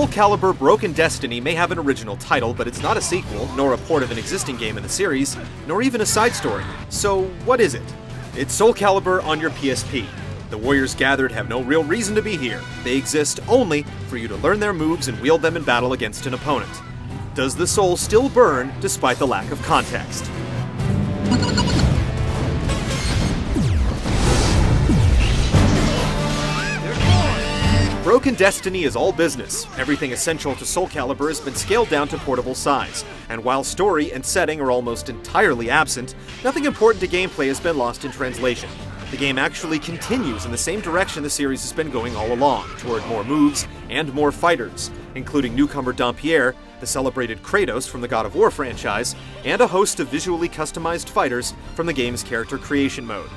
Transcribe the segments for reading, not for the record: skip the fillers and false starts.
Soulcalibur Broken Destiny may have an original title, but it's not a sequel, nor a port of an existing game in the series, nor even a side story. So what is it? It's Soulcalibur on your PSP. The warriors gathered have no real reason to be here. They exist only for you to learn their moves and wield them in battle against an opponent. Does the soul still burn despite the lack of context? Broken Destiny is all business. Everything essential to Soulcalibur has been scaled down to portable size, and while story and setting are almost entirely absent, nothing important to gameplay has been lost in translation. The game actually continues in the same direction the series has been going all along, toward more moves and more fighters, including newcomer Dampierre, the celebrated Kratos from the God of War franchise, and a host of visually customized fighters from the game's character creation mode.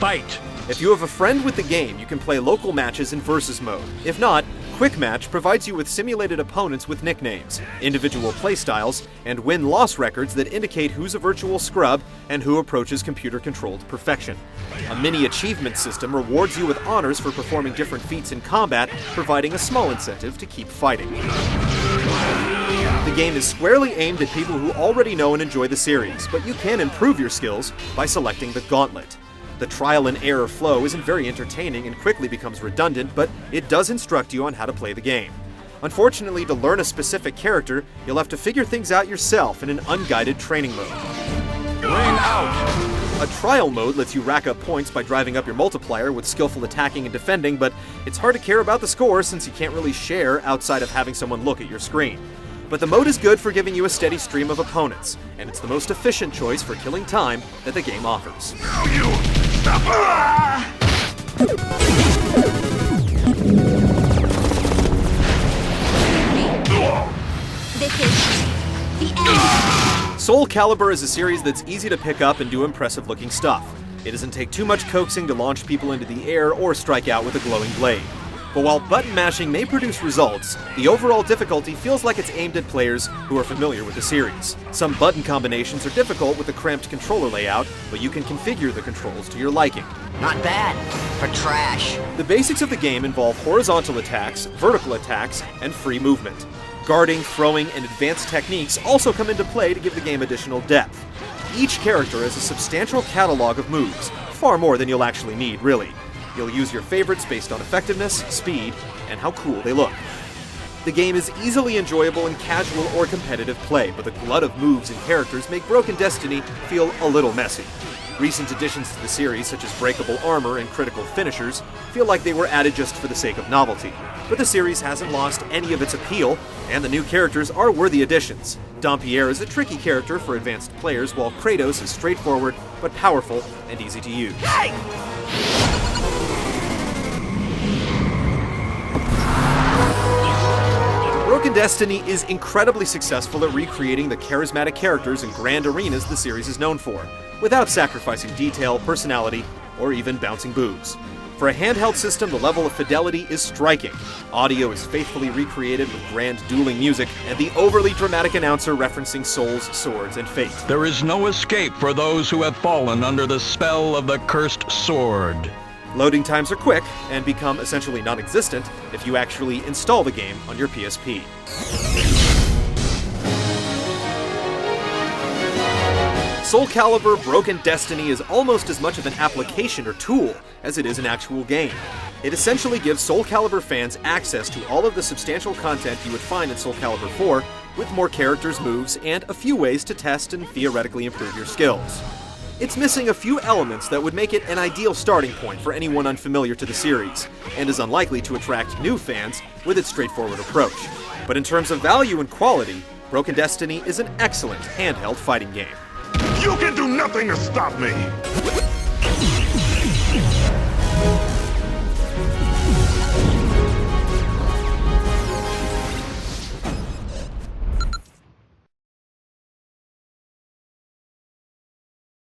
Fight! If you have a friend with the game, you can play local matches in versus mode. If not, Quick Match provides you with simulated opponents with nicknames, individual playstyles, and win-loss records that indicate who's a virtual scrub and who approaches computer-controlled perfection. A mini-achievement system rewards you with honors for performing different feats in combat, providing a small incentive to keep fighting. The game is squarely aimed at people who already know and enjoy the series, but you can improve your skills by selecting the Gauntlet. The trial and error flow isn't very entertaining and quickly becomes redundant, but it does instruct you on how to play the game. Unfortunately, to learn a specific character, you'll have to figure things out yourself in an unguided training mode. Ring out! A trial mode lets you rack up points by driving up your multiplier with skillful attacking and defending, but it's hard to care about the score since you can't really share outside of having someone look at your screen. But the mode is good for giving you a steady stream of opponents, and it's the most efficient choice for killing time that the game offers. This is the end. Soulcalibur is a series that's easy to pick up and do impressive-looking stuff. It doesn't take too much coaxing to launch people into the air or strike out with a glowing blade. But while button mashing may produce results, the overall difficulty feels like it's aimed at players who are familiar with the series. Some button combinations are difficult with the cramped controller layout, but you can configure the controls to your liking. Not bad for trash. The basics of the game involve horizontal attacks, vertical attacks, and free movement. Guarding, throwing, and advanced techniques also come into play to give the game additional depth. Each character has a substantial catalog of moves, far more than you'll actually need, really. You'll use your favorites based on effectiveness, speed, and how cool they look. The game is easily enjoyable in casual or competitive play, but the glut of moves and characters make Broken Destiny feel a little messy. Recent additions to the series, such as breakable armor and critical finishers, feel like they were added just for the sake of novelty. But the series hasn't lost any of its appeal, and the new characters are worthy additions. Dampierre is a tricky character for advanced players, while Kratos is straightforward, but powerful and easy to use. Broken Destiny is incredibly successful at recreating the charismatic characters and grand arenas the series is known for, without sacrificing detail, personality, or even bouncing boobs. For a handheld system, the level of fidelity is striking. Audio is faithfully recreated with grand dueling music, and the overly dramatic announcer referencing souls, swords, and fate. There is no escape for those who have fallen under the spell of the cursed sword. Loading times are quick, and become essentially non-existent if you actually install the game on your PSP. Soulcalibur Broken Destiny is almost as much of an application or tool as it is an actual game. It essentially gives Soulcalibur fans access to all of the substantial content you would find in Soulcalibur IV, with more characters, moves, and a few ways to test and theoretically improve your skills. It's missing a few elements that would make it an ideal starting point for anyone unfamiliar to the series, and is unlikely to attract new fans with its straightforward approach. But in terms of value and quality, Broken Destiny is an excellent handheld fighting game. You can do nothing to stop me!